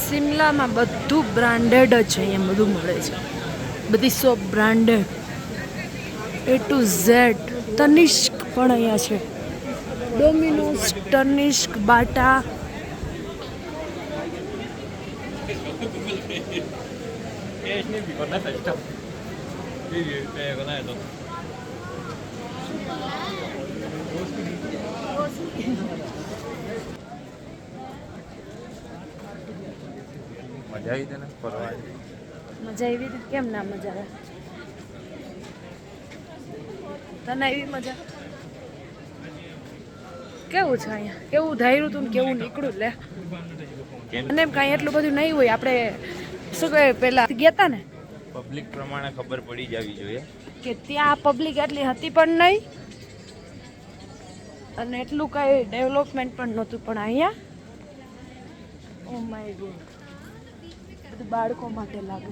શિમલામાં બધું બ્રાન્ડેડ જ છે, અહીંયા બધું મળે છે, બધી shop branded A to Z. Tanishq પણ અહીંયા છે, ડોમિનોઝ, તનિષ્ક, બાટા. મજા આવી તને ફરવાની? મજા આવી ને? કેમ ના મજા આવે? તને આવી મજા? કેવું છે અહીંયા? કેવું ધાર્યું તું ને કેવું નીકળ્યું? લે અને એમ કાંઈ એટલું બધું નહીં હોય. આપણે શું કહે પેલા ગયા તા ને, પબ્લિક પ્રમાણે ખબર પડી જવી જોઈએ કે ત્યાં પબ્લિક એટલી હતી પણ નહીં અને એટલું કાંઈ ડેવલપમેન્ટ પણ નહોતું. પણ અહીંયા ઓ માય ગોડ, બધું બાળકો માટે લાગે.